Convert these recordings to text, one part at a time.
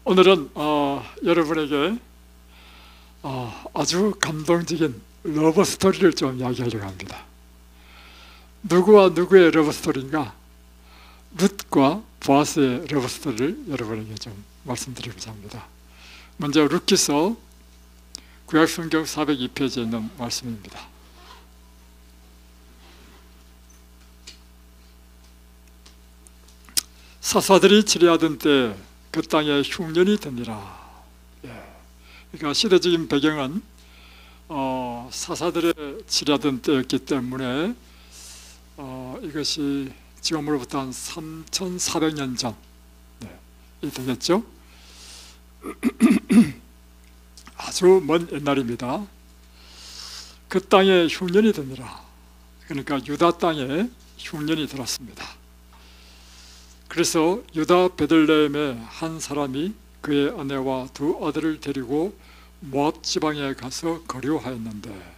오늘은 여러분에게 아주 감동적인 러브 스토리를 좀 이야기하려고 합니다. 누구와 누구의 러브 스토리인가? 룻과 보아스의 러브 스토리를 여러분에게 좀 말씀드리고자 합니다. 먼저 룻기서 구약성경 402페이지에 있는 말씀입니다. 사사들이 치리하던 때 그 땅에 흉년이 드니라. 그러니까 시대적인 배경은 사사들의 치리하던 때였기 때문에 이것이 지금으로부터 한 3400년 전이 되겠죠. 아주 먼 옛날입니다. 그 땅에 흉년이 드니라. 그러니까 유다 땅에 흉년이 들었습니다. 그래서 유다 베들레헴의 한 사람이 그의 아내와 두 아들을 데리고 모압 지방에 가서 거류하였는데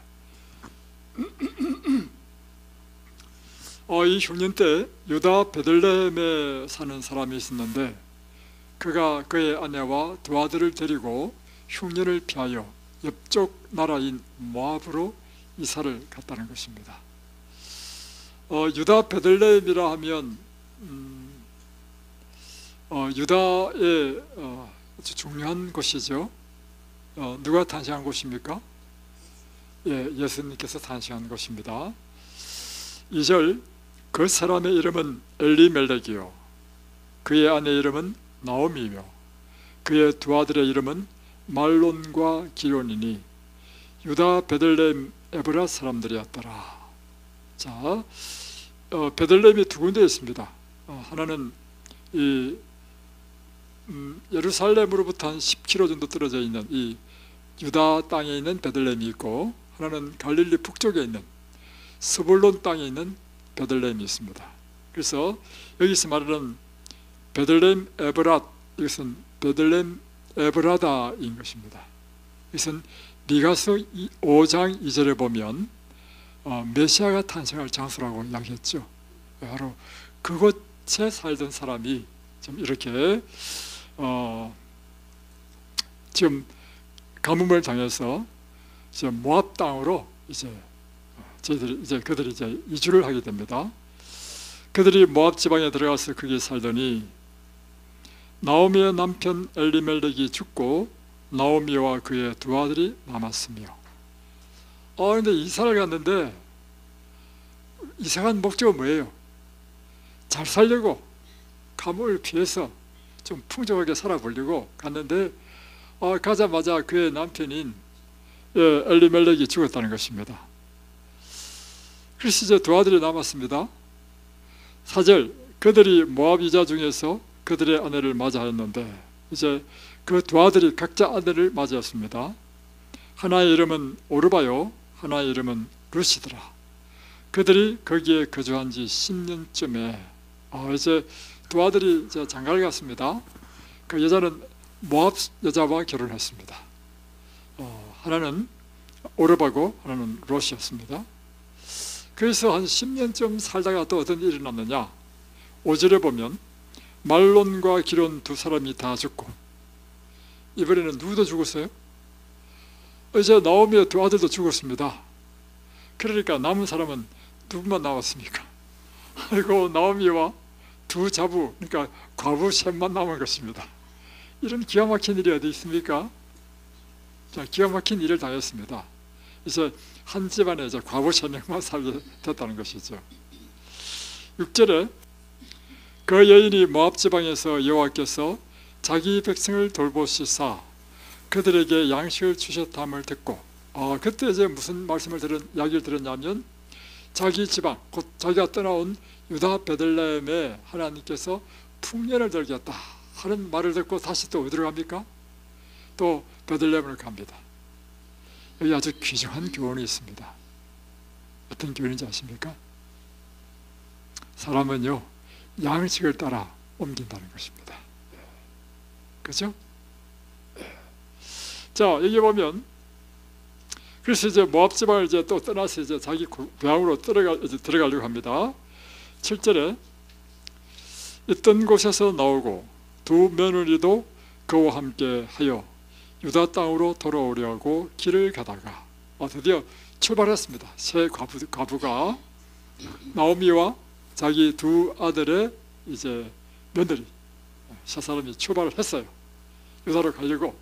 이 흉년 때 유다 베들레헴에 사는 사람이 있었는데 그가 그의 아내와 두 아들을 데리고 흉년을 피하여 옆쪽 나라인 모압으로 이사를 갔다는 것입니다. 유다 베들레헴이라 하면 유다의 아주 중요한 곳이죠. 누가 탄생한 곳입니까? 예수님께서 탄생한 곳입니다. 2절, 그 사람의 이름은 엘리멜렉이요 그의 아내 이름은 나오미며 그의 두 아들의 이름은 말론과 기론이니 유다 베들레헴 에브라 사람들이었더라. 자, 베들레헴이 두 군데 있습니다. 하나는 이 예루살렘으로부터 한 10km 정도 떨어져 있는 이 유다 땅에 있는 베들레헴이 있고, 하나는 갈릴리 북쪽에 있는 스불론 땅에 있는 베들레헴이 있습니다. 그래서 여기서 말하는 베들레헴 에브랏, 이것은 베들레헴 에브라다인 것입니다. 이것은 미가서 5장 2절에 보면 메시아가 탄생할 장소라고 이야기했죠. 바로 그곳에 살던 사람이 좀 이렇게 지금 가뭄을 당해서 이제 모압 땅으로 그들이 이주를 하게 됩니다. 그들이 모압 지방에 들어가서 거기에 살더니 나오미의 남편 엘리멜렉이 죽고 나오미와 그의 두 아들이 남았으며. 근데 이사를 갔는데 이사간 목적은 뭐예요? 잘 살려고, 가뭄을 피해서 좀 풍족하게 살아보려고 갔는데 가자마자 그의 남편인 엘리멜렉이 죽었다는 것입니다. 그래서 이제 두 아들이 남았습니다. 4절, 그들이 모압 여자 중에서 그들의 아내를 맞이하였는데 이제 그 두 아들이 각자 아내를 맞이했습니다. 하나의 이름은 오르바요 하나의 이름은 룻이더라. 그들이 거기에 거주한 지 10년쯤에 이제 두 아들이 이제 장가를 갔습니다. 그 여자는 모압 여자와 결혼했습니다. 하나는 오르바고 하나는 룻이었습니다. 그래서 한 10년쯤 살다가 또 어떤 일이 일어났느냐. 5절에 보면 말론과 기론 두 사람이 다 죽고, 이번에는 누구도 죽었어요? 이제 나오미의 두 아들도 죽었습니다. 그러니까 남은 사람은 누구만 남았습니까? 아이고, 나오미와 두 자부, 그러니까 과부 셋만 남은 것입니다. 이런 기가 막힌 일이 어디 있습니까? 자, 기가 막힌 일을 당했습니다. 이제 한 집안에 이제 과부 3명만 살게 됐다는 것이죠. 6절에 그 여인이 모압 지방에서 여호와께서 자기 백성을 돌보시사 그들에게 양식을 주셨다함을 듣고, 그때 이제 무슨 이야기를 들었냐면 자기 지방, 곧 자기가 떠나온 유다 베들레헴에 하나님께서 풍년을 들겠다 하는 말을 듣고 다시 또 어디로 갑니까? 또 베들레헴을 갑니다. 여기 아주 귀중한 교훈이 있습니다. 어떤 교훈인지 아십니까? 사람은요, 양식을 따라 옮긴다는 것입니다. 그죠? 자, 여기 보면 그래서 이제 모압 지방을 이제 또 떠나서 이제 자기 고향으로 들어가려고 합니다. 7절에 있던 곳에서 나오고 두 며느리도 그와 함께 하여 유다 땅으로 돌아오려고 길을 가다가 드디어 출발했습니다. 새 과부가 나오미와 자기 두 아들의 이제 며느리 세 사람이 출발을 했어요. 유다로 가려고.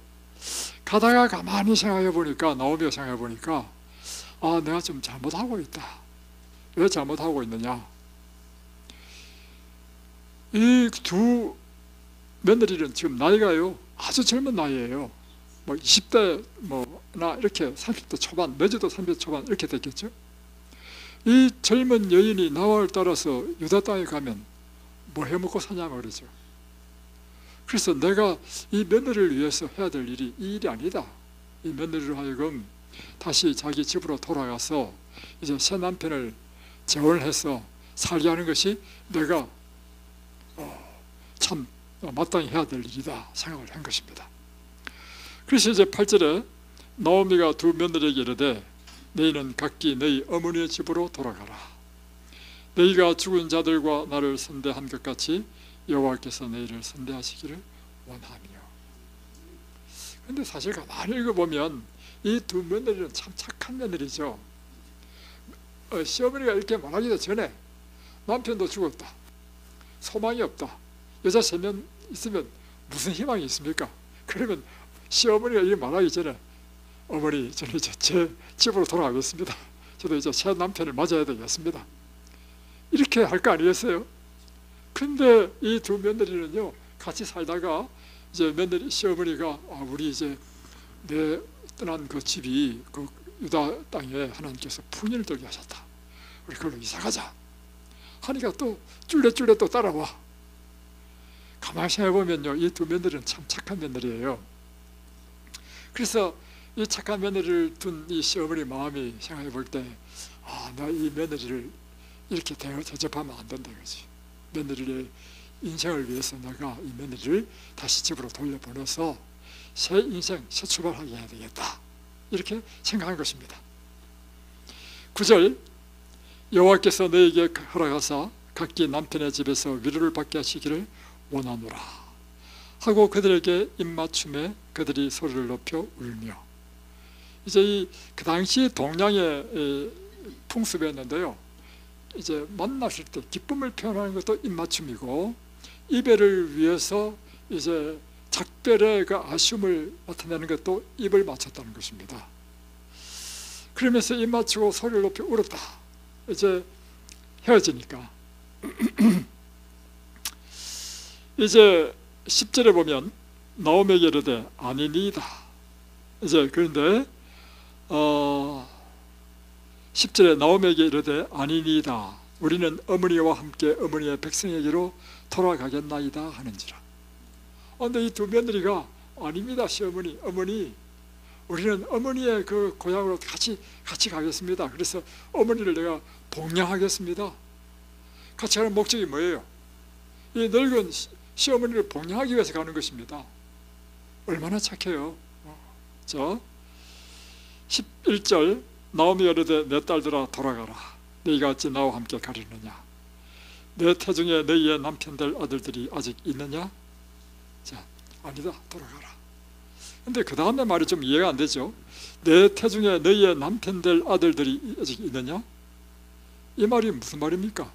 가다가 가만히 생각해 보니까, 나오미가 생각해 보니까, 내가 좀 잘못하고 있다. 왜 잘못하고 있느냐? 이 두 며느리는 지금 나이가요 아주 젊은 나이에요. 20대 나 이렇게 30대 초반, 늦어도 30대 초반 이렇게 됐겠죠. 이 젊은 여인이 나와를 따라서 유다 땅에 가면 뭐 해먹고 사냐 말이죠. 그래서 내가 이 며느리를 위해서 해야 될 일이 이 일이 아니다. 이 며느리로 하여금 다시 자기 집으로 돌아가서 이제 새 남편을 재혼해서 살게 하는 것이 내가 참 마땅히 해야 될 일이다 생각을 한 것입니다. 그래서 이제 8절에 나오미가 두 며느리에게 이르되 너희는 각기 너희 어머니의 집으로 돌아가라. 너희가 죽은 자들과 나를 선대한 것 같이 여호와께서 너희를 선대하시기를 원하며. 그런데 사실 가만히 읽어보면 이 두 며느리는 참 착한 며느리죠. 시어머니가 이렇게 말하기도 전에 남편도 죽었다, 소망이 없다, 여자 3명 있으면 무슨 희망이 있습니까? 그러면 시어머니가 이렇게 말하기 전에 어머니, 저는 이제 제 집으로 돌아가겠습니다. 저도 이제 새 남편을 맞아야 되겠습니다. 이렇게 할 거 아니겠어요? 근데 이 두 며느리는요, 같이 살다가 이제 시어머니가 우리 이제 내 떠난 그 집이 그 유다 땅에 하나님께서 풍년을 들게 하셨다. 우리 그걸로 이사 가자. 하니까 또 쫄래쫄래 또 따라와. 가만히 생각해보면요, 이 두 며느리는 참 착한 며느리예요. 그래서 이 착한 며느리를 둔 이 시어머니 마음이 생각해 볼 때, 나 이 며느리를 이렇게 대접하면 안 된다 이거지. 며느리의 인생을 위해서 내가 이 며느리를 다시 집으로 돌려보내서 새 인생, 새 출발하게 해야 되겠다. 이렇게 생각한 것입니다. 9절, 여호와께서 너에게 허락하사 각기 남편의 집에서 위로를 받게 하시기를 원하노라 하고 그들에게 입맞춤에 그들이 소리를 높여 울며. 이제 그 당시 동양의 풍습이었는데요, 이제 만났을 때 기쁨을 표현하는 것도 입맞춤이고, 이별을 위해서 이제 작별의 그 아쉬움을 나타내는 것도 입을 맞췄다는 것입니다. 그러면서 입 맞추고 소리를 높여 울었다. 이제 헤어지니까. 이제 10절에 보면 나오미에게 이르되 아니니이다. 이제 그런데 10절에 나오미에게 이르되 아니니이다. 우리는 어머니와 함께 어머니의 백성에게로 돌아가겠나이다 하는지라. 그런데 이 두 며느리가 아닙니다. 시어머니, 어머니, 우리는 어머니의 그 고향으로 같이 가겠습니다. 그래서 어머니를 내가 복양하겠습니다. 같이 가는 목적이 뭐예요? 이 늙은 시어머니를 복양하기 위해서 가는 것입니다. 얼마나 착해요. 자, 11절, 나오미가 이르되 내 딸들아 돌아가라. 너희가 어찌 나와 함께 가려느냐? 내 태중에 너희의 남편들 아들들이 아직 있느냐? 자, 아니다, 돌아가라. 근데 그 다음에 말이 좀 이해가 안 되죠. 내 태중에 너희의 남편들 아들들이 아직 있느냐? 이 말이 무슨 말입니까?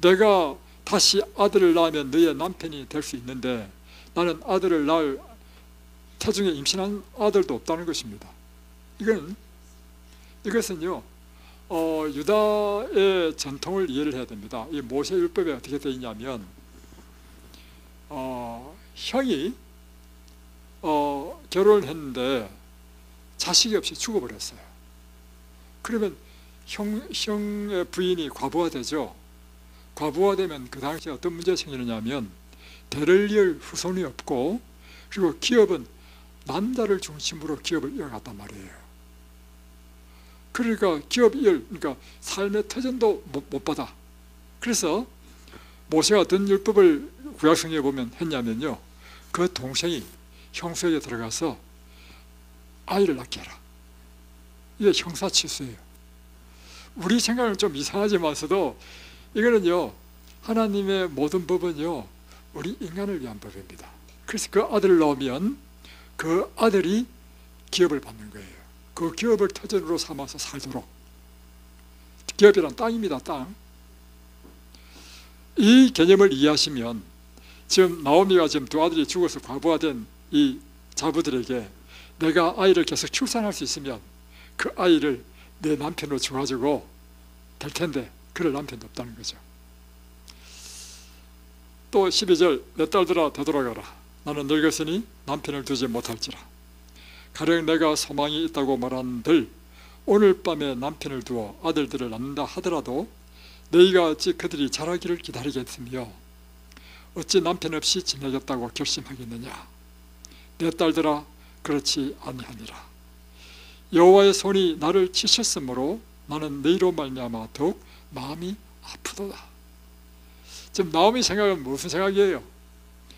내가 다시 아들을 낳으면 너희의 남편이 될 수 있는데 나는 아들을 낳을 태중에 임신한 아들도 없다는 것입니다. 이것은요, 유다의 전통을 이해를 해야 됩니다. 이 모세율법에 어떻게 되어 있냐면, 형이 결혼을 했는데 자식이 없이 죽어버렸어요. 그러면 형의 부인이 과부가 되죠. 과부가 되면 그 당시에 어떤 문제가 생기느냐면 대를 이을 후손이 없고, 그리고 기업은 남자를 중심으로 기업을 이어갔단 말이에요. 그러니까 그러니까 삶의 터전도 못 받아. 그래서 모세가 어떤 율법을 구약성경에 보면 했냐면요, 그 동생이 형수에게 들어가서 아이를 낳게 해라. 이게 형사치수예요. 우리 생각은 좀 이상하지만서도 이거는요, 하나님의 모든 법은요 우리 인간을 위한 법입니다. 그래서 그 아들을 낳으면 그 아들이 기업을 받는 거예요. 그 기업을 터전으로 삼아서 살도록. 기업이란 땅입니다. 땅. 이 개념을 이해하시면 지금 나오미가 지금 두 아들이 죽어서 과부하 된 이 자부들에게 내가 아이를 계속 출산할 수 있으면 그 아이를 내 남편으로 줘가지고 될 텐데 그럴 남편도 없다는 거죠. 또 12절 내 딸들아 되돌아가라. 나는 늙었으니 남편을 두지 못할지라. 가령 내가 소망이 있다고 말한들 오늘 밤에 남편을 두어 아들들을 낳는다 하더라도 너희가 어찌 그들이 자라기를 기다리겠으며 어찌 남편 없이 지내겠다고 결심하겠느냐. 내 딸들아 그렇지 아니하니라. 여호와의 손이 나를 치셨으므로 나는 너희로 말미암아 더욱 마음이 아프도다. 지금 나오미 생각은 무슨 생각이에요?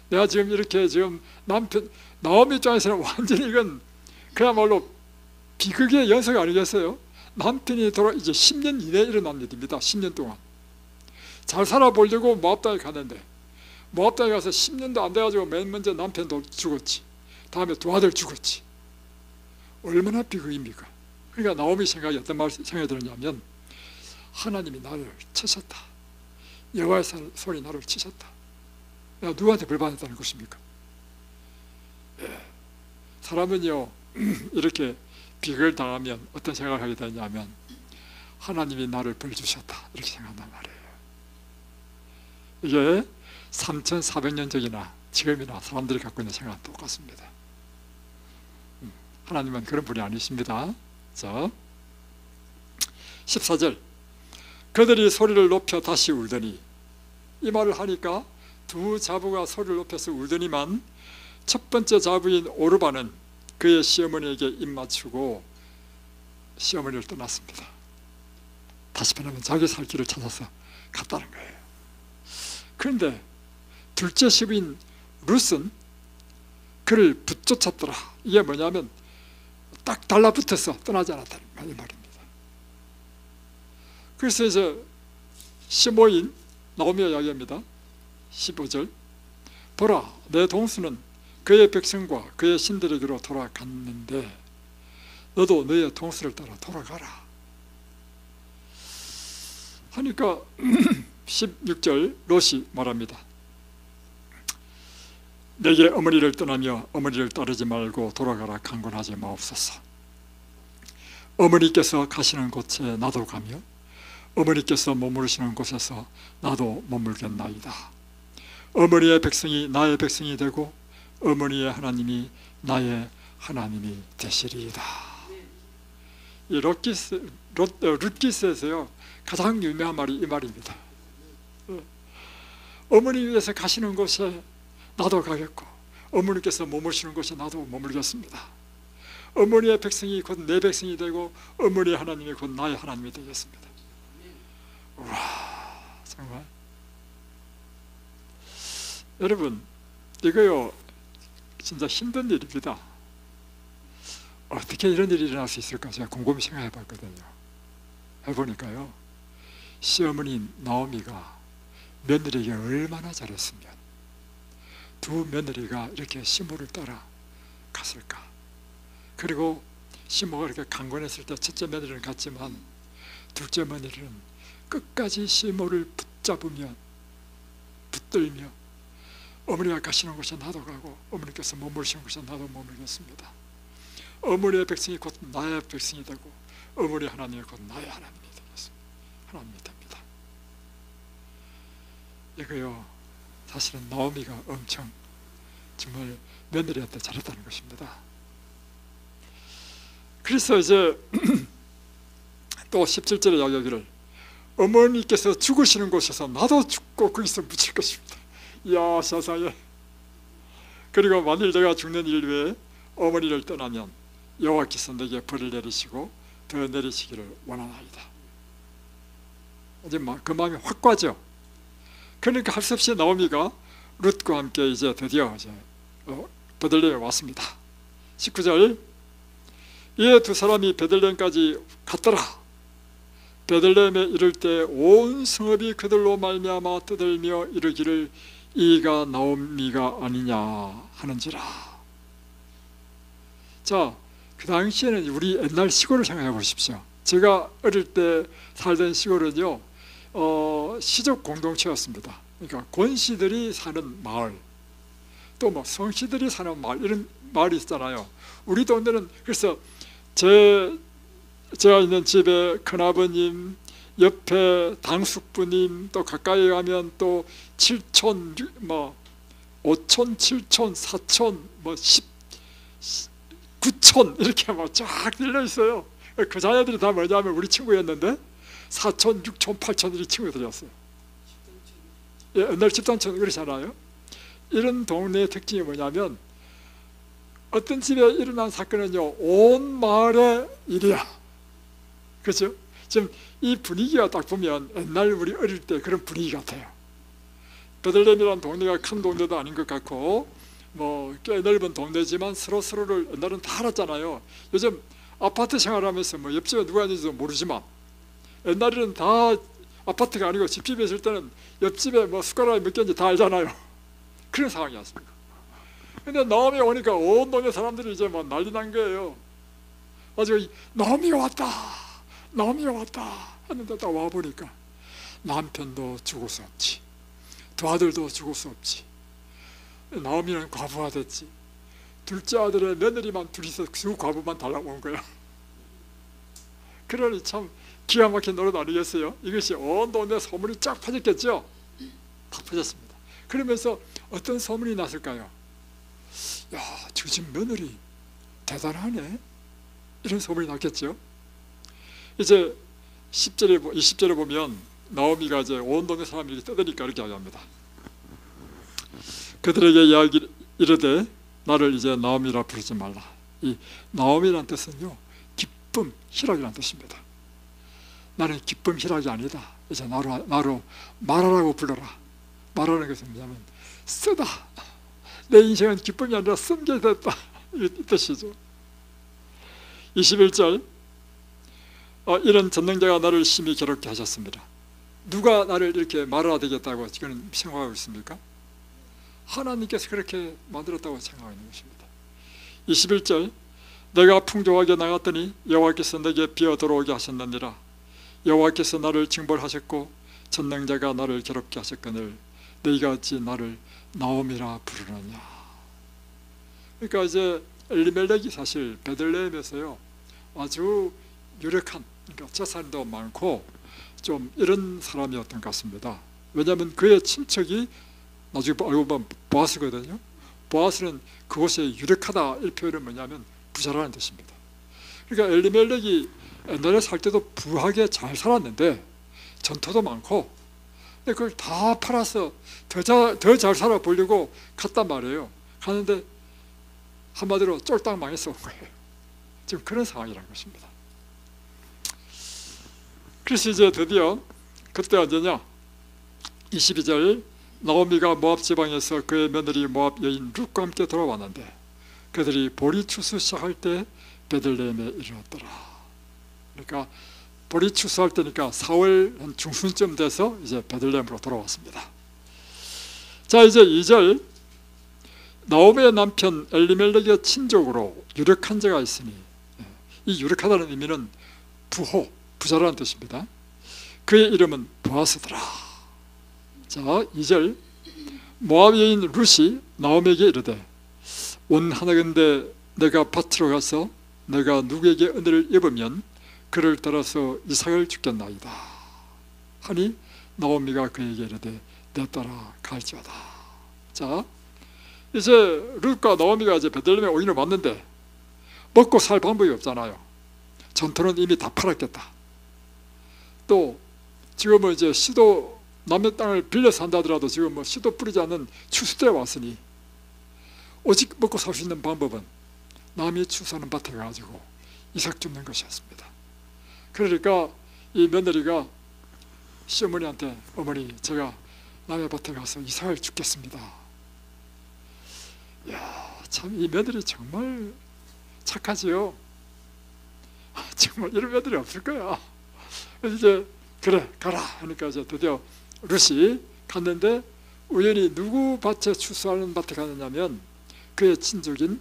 내가 지금 이렇게 지금 남편 나오미 입장에서는 완전히 이건 그야말로 비극의 연속 아니겠어요? 남편이 이제 10년 이내에 일어난 일입니다. 10년 동안 잘 살아보려고 모압 땅에 갔는데 모압 땅에 가서 10년도 안 돼가지고 맨 먼저 남편도 죽었지. 다음에 두 아들 죽었지. 얼마나 비극입니까? 그러니까 나오미 생각이 어떤 생각이 들었냐면 하나님이 나를 치셨다. 여호와의 손이 나를 치셨다. 내가 누구한테 벌 받았다는 것입니까? 사람은요 이렇게 비극을 당하면 어떤 생각을 하게 되냐면 하나님이 나를 벌 주셨다 이렇게 생각한단 말이에요. 이게 3400년 전이나 지금이나 사람들이 갖고 있는 생각은 똑같습니다. 하나님은 그런 분이 아니십니다. 자, 14절 그들이 소리를 높여 다시 울더니, 이 말을 하니까 두 자부가 소리를 높여서 울더니만 첫 번째 자부인 오르바는 그의 시어머니에게 입맞추고 시어머니를 떠났습니다. 다시 말하면 자기 살 길을 찾아서 갔다는 거예요. 그런데 둘째 시부인 룻은 그를 붙쫓았더라. 이게 뭐냐면 딱 달라붙어서 떠나지 않았다는 말입니다. 그래서 이제 15인 나오미가 이야기합니다. 15절 보라 내 동수는 그의 백성과 그의 신들에게로 돌아갔는데 너도 너의 동수를 따라 돌아가라 하니까 16절 롯이 말합니다. 내게 어머니를 떠나며 어머니를 따르지 말고 돌아가라 강권하지 마옵소서. 어머니께서 가시는 곳에 나도 가며 어머니께서 머무르시는 곳에서 나도 머물겠나이다. 어머니의 백성이 나의 백성이 되고 어머니의 하나님이 나의 하나님이 되시리이다. 이 룻기스에서요 가장 유명한 말이 이 말입니다. 어머니께서 가시는 곳에 나도 가겠고 어머니께서 머무르시는 곳에 나도 머물겠습니다. 어머니의 백성이 곧 내 백성이 되고 어머니의 하나님이 곧 나의 하나님이 되겠습니다. 와, 정말 여러분 이거요 진짜 힘든 일입니다. 어떻게 이런 일이 일어날 수 있을까 제가 곰곰이 생각해 봤거든요. 해보니까요 시어머니 나오미가 며느리에게 얼마나 잘했으면 두 며느리가 이렇게 시므를 따라 갔을까. 그리고 시므가 이렇게 강권했을 때 첫째 며느리는 갔지만 둘째 며느리는 끝까지 시므를 붙잡으며 붙들며 어머니가 가시는 곳에 나도 가고 어머니께서 머무르시는 곳에 나도 머물겠습니다. 어머니의 백성이 곧 나의 백성이 되고 어머니 하나님이 곧 나의 하나님이 되겠습니다. 하나님이 됩니다. 이거요 사실은 나오미가 엄청 정말 며느리한테 잘했다는 것입니다. 그래서 이제 또 17절에 이야기하기를 어머니께서 죽으시는 곳에서 나도 죽고 거기서 묻힐 것입니다. 이야 세상에. 그리고 만일 내가 죽는 일 외에 어머니를 떠나면 여호와께서 내게 벌을 내리시고 더 내리시기를 원하나이다. 이제 그 마음이 확 과죠. 그러니까 할 수 없이 나오미가 룻과 함께 이제 드디어 이제 베들레헴에 왔습니다. 19절 이에 두 사람이 베들레헴까지 갔더라. 베들레헴에 이를 때 온 성읍이 그들로 말미암아 떠들며 이르기를 이가 나오미가 아니냐 하는지라. 자, 그 당시에는 우리 옛날 시골을 생각해 보십시오. 제가 어릴 때 살던 시골은요, 시족 공동체였습니다. 그러니까 권씨들이 사는 마을, 또 뭐 성씨들이 사는 마을, 이런 마을이 있잖아요. 우리 동네는 그래서 제가 있는 집에 큰아버님, 옆에 당숙부님, 또 가까이 가면 또 7촌, 뭐 5촌, 7촌, 4촌, 뭐 9촌 이렇게 막 쫙 들려 있어요. 그 자녀들이 다 뭐냐면 우리 친구였는데 4촌, 6촌, 8촌 이 친구들이었어요. 예, 옛날 집단촌 그렇잖아요. 이런 동네의 특징이 뭐냐면 어떤 집에 일어난 사건은요, 온 마을의 일이야. 그렇죠? 지금 이 분위기가 딱 보면 옛날 우리 어릴 때 그런 분위기 같아요. 베들레헴이라는 동네가 큰 동네도 아닌 것 같고 뭐 꽤 넓은 동네지만 서로를 옛날은 다 알았잖아요. 요즘 아파트 생활하면서 뭐 옆집에 누가 있는지도 모르지만 옛날에는 다 아파트가 아니고 집집에 있을 때는 옆집에 뭐 숟가락이 몇 개인지 다 알잖아요. 그런 상황이었습니다. 근데 나오미 오니까 온 동네 사람들이 이제 막 난리 난 거예요. 아주 나오미가 왔다, 나오미가 왔다 했는데 딱 와보니까 남편도 죽을 수 없지, 두 아들도 죽을 수 없지, 나오미는 과부가 됐지, 둘째 아들의 며느리만 둘이서 그 과부만 달라고 온 거야. 그러니 참 기가 막힌 노릇 아니겠어요? 이것이 온 동네 소문이 쫙 퍼졌겠죠? 다 퍼졌습니다. 그러면서 어떤 소문이 났을까요? 야, 저 집 며느리 대단하네, 이런 소문이 났겠죠. 이제 20절에 보면 나오미가 이제 온 동네 사람들이 떠드니까 이렇게 이야기합니다. 그들에게 이르되 나를 이제 나오미라 부르지 말라. 이 나오미라는 뜻은요, 기쁨, 희락이라는 뜻입니다. 나는 기쁨, 희락이 아니다. 이제 나로 말하라고 불러라. 말하는 것은 뭐냐면 쓰다. 내 인생은 기쁨이 아니라 쓴 게 됐다, 이 뜻이죠. 21절, 이런 전능자가 나를 심히 괴롭게 하셨습니다. 누가 나를 이렇게 말아야 되겠다고 지금 생각하고 있습니까? 하나님께서 그렇게 만들었다고 생각하고 있는 것입니다. 21절, 내가 풍족하게 나갔더니 여호와께서 내게 비어 들어오게 하셨느니라. 여호와께서 나를 징벌하셨고 전능자가 나를 괴롭게 하셨거늘 너희가 어찌 나를 나오미라 부르느냐. 그러니까 이제 엘리멜렉이 사실 베들레헴에서요 아주 유력한, 그러니까 재산도 많고 좀 이런 사람이었던 것 같습니다. 왜냐하면 그의 친척이 나중에 알고 보면 보아스거든요. 보아스는 그곳에 유력하다, 이 표현은 뭐냐면 부자라는 뜻입니다. 그러니까 엘리멜렉이 옛날에 살 때도 부하게 잘 살았는데 전토도 많고, 근데 그걸 다 팔아서 더 잘 살아보려고 갔단 말이에요. 가는데 한마디로 쫄딱 망해서 온 거예요. 지금 그런 상황이라는 것입니다. 그래서 이제 드디어 그때 언제냐, 22절, 나오미가 모압 지방에서 그의 며느리 모압 여인 룻과 함께 돌아왔는데 그들이 보리 추수 시작할 때 베들레헴에 이르렀더라. 그러니까 보리 추수할 때니까 4월 한 중순쯤 돼서 이제 베들레헴으로 돌아왔습니다. 자, 이제 2절, 나오미의 남편 엘리멜렉의 친족으로 유력한 자가 있으니, 이 유력하다는 의미는 부자라는 뜻입니다. 그의 이름은 보아스더라. 자, 2절, 모압 여인 룻이 나오미에게 이르되 원하나건대 내가 밭으로 가서 내가 누구에게 은혜를 입으면 그를 따라서 이삭을 주겠나이다 하니 나오미가 그에게 이르되 내 따라 갈지어다. 자, 이제 룻과 나오미가 이제 베들레헴에 오인을 왔는데 먹고 살 방법이 없잖아요. 전토는 이미 다 팔았겠다. 또 지금은 이제 시도 남의 땅을 빌려서 산다 하더라도 지금 뭐 시도 뿌리지 않는 추수 때 왔으니 오직 먹고 살 수 있는 방법은 남이 추수하는 밭에 가지고 이삭 줍는 것이었습니다. 그러니까 이 며느리가 시어머니한테 어머니 제가 남의 밭에 가서 이삭을 줍겠습니다. 이야, 참 이 며느리 정말 착하지요. 정말 이런 며느리 없을 거야. 그래서 이제 그래 가라 하니까 이제 드디어 룻이 갔는데 우연히 누구 밭에 추수하는 밭에 가느냐면 그의 친족인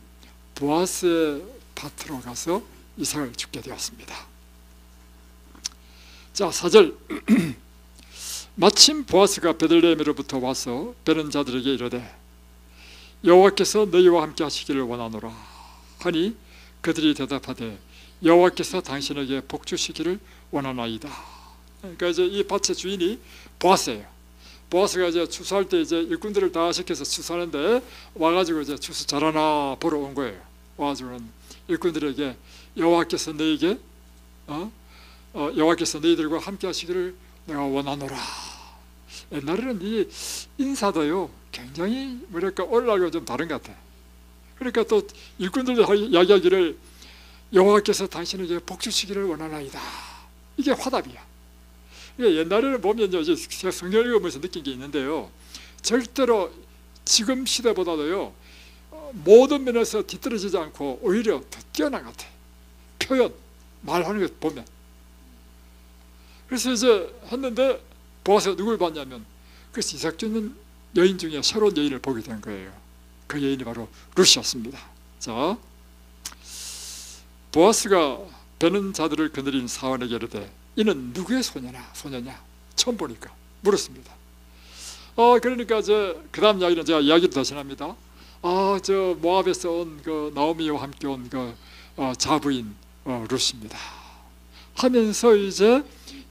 보아스의 밭으로 가서 이삭을 죽게 되었습니다. 자, 4절. 마침 보아스가 베들레헴으로부터 와서 베는 자들에게 이르되 여호와께서 너희와 함께 하시기를 원하노라 하니 그들이 대답하되 여호와께서 당신에게 복 주시기를 원하나이다. 그러니까 이제 이 밭의 주인이 보아스예요. 보아스가 이제 추수할 때 이제 일꾼들을 다 시켜서 추수하는데 와가지고 이제 추수 잘하나 보러 온 거예요. 와가지고는 일꾼들에게 여호와께서 너희에게 여호와께서 너희들과 함께 하시기를 내가 원하노라. 옛날에는 이 인사도요 굉장히 뭐랄까 오늘하고 좀 다른 것 같아. 그러니까 또 일꾼들도 이야기하기를 여호와께서 당신에게 복 주시기를 원하나이다. 이게 화답이야. 옛날에는 보면 이제 제가 성경을 읽으면서 느낀 게 있는데요, 절대로 지금 시대보다도요 모든 면에서 뒤떨어지지 않고 오히려 더 뛰어난 것 같아. 표현, 말하는 것 보면. 그래서 이제 했는데 보아스가 누굴 봤냐면 그래서 이삭 주는 여인 중에 새로운 여인을 보게 된 거예요. 그 여인이 바로 룻이었습니다. 자, 보아스가 베는 자들을 거느린 사원에게 이르되 이는 누구의 소녀냐 처음 보니까 물었습니다. 그러니까 그 다음 이야기는 제가 이야기를 다시 합니다. 저 모압에서 온 그 나오미와 함께 온 그 자부인 룻입니다 하면서 이제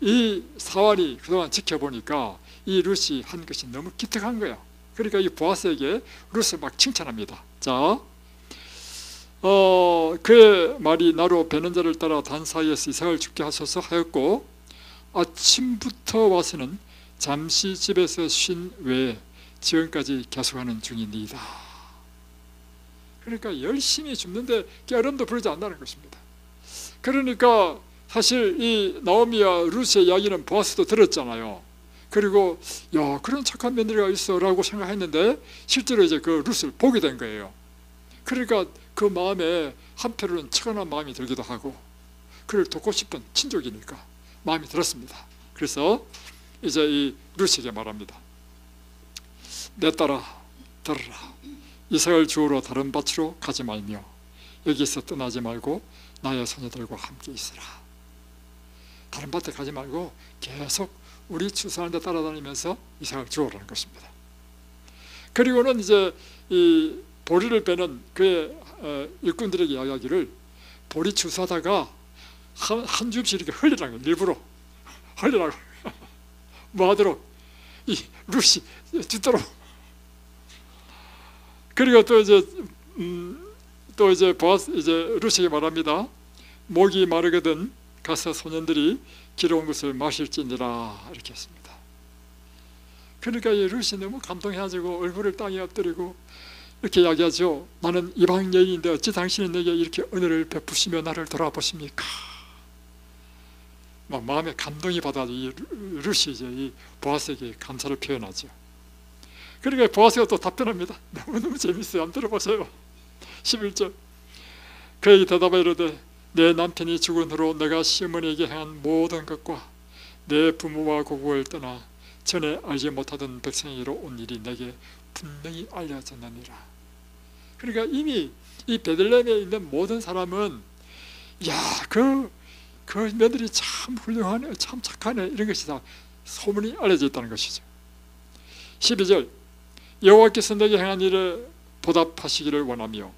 이 사환이 그동안 지켜보니까 이 룻이 한 것이 너무 기특한 거야. 그러니까 이 보아스에게 룻을 막 칭찬합니다. 자, 그의 말이 나로 베는 자를 따라 단 사이에서 이삭을 죽게 하소서 하였고 아침부터 와서는 잠시 집에서 쉰 외에 지금까지 계속하는 중이니이다. 그러니까 열심히 줍는데 깨어름도 부르지 않는다는 것입니다. 그러니까 사실 이 나오미와 룻의 이야기는 보아스도 들었잖아요. 그리고 야, 그런 착한 며느리가 있어 라고 생각했는데 실제로 이제 그 룻을 보게 된 거예요. 그러니까 그 마음에 한편으로는 측은한 마음이 들기도 하고 그를 돕고 싶은 친족이니까 마음이 들었습니다. 그래서 이제 이 룻에게 말합니다. 내 딸아 들으라. 이삭을 주우러 다른 밭으로 가지 말며 여기서 떠나지 말고 나의 소녀들과 함께 있으라. 다른 밭에 가지 말고 계속 우리 추수하는 데 따라다니면서 이삭을 주우라는 것입니다. 그리고는 이제 이 보리를 빼는 그의 일꾼들에게 이야기를 보리 추수하다가 한 줌씩 이렇게 흘리라는 거예요. 일부러 흘리라고 뭐 하도록 이 룻이 뒤따로. 그리고 또 이제 보아스 이제 룻에게 말합니다. 목이 마르거든 가서 소년들이 기러운 것을 마실지니라 이렇게 했습니다. 그러니까 이 룻이 너무 감동해가지고 얼굴을 땅에 엎드리고 이렇게 이야기하죠. 나는 이방 여인인데 어찌 당신이 내게 이렇게 은혜를 베푸시며 나를 돌아보십니까? 막 마음에 감동이 받아 이 룻이 이제 이 보아스에게 감사를 표현하죠. 그러니까 보아스가 또 답변합니다. 너무너무 재밌어요. 한번 들어보세요. 11절. 그에게 대답하여 이르되 내 남편이 죽은 후로 내가 시어머니에게 행한 모든 것과 내 부모와 고국을 떠나 전에 알지 못하던 백성에게로 온 일이 내게 분명히 알려졌느니라. 그러니까 이미 이 베들레헴에 있는 모든 사람은 야, 그 며느리 참 훌륭하네, 참 착하네, 이런 것이 다 소문이 알려져 있다는 것이죠. 12절. 여호와께서 내게 행한 일에 보답하시기를 원하며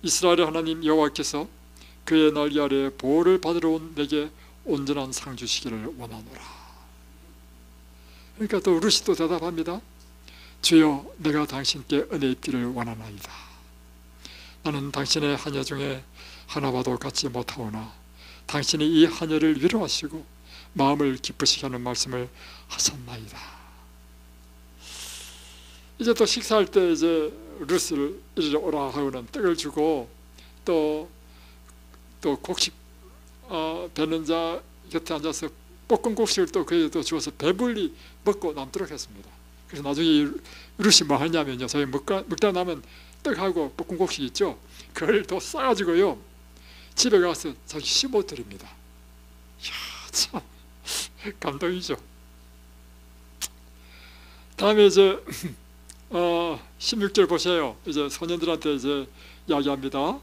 이스라엘의 하나님 여호와께서 그의 날 아래에 보호를 받으러 온 내게 온전한 상 주시기를 원하노라. 그러니까 또 룻이 또 대답합니다. 주여, 내가 당신께 은혜 입기를 원하나이다. 나는 당신의 하녀 중에 하나와도 같지 못하오나 당신이 이 하녀를 위로하시고 마음을 기쁘시게 하는 말씀을 하셨나이다. 이제 또 식사할 때 이제 룻을 이리 오라 하고는 떡을 주고 또 곡식 뱉는 자 곁에 앉아서 볶은 곡식을 또 그에게 또 주어서 배불리 먹고 남도록 했습니다. 그래서 나중에 룻이 뭐 하냐면요, 저희 먹다 남은 떡하고 볶은 곡식 있죠, 그걸 또 싸가지고요 집에 가서 자기 시모 드립니다. 이야, 참 감동이죠. 다음에 이제 16절 보세요. 이제 소년들한테 이제 이야기합니다.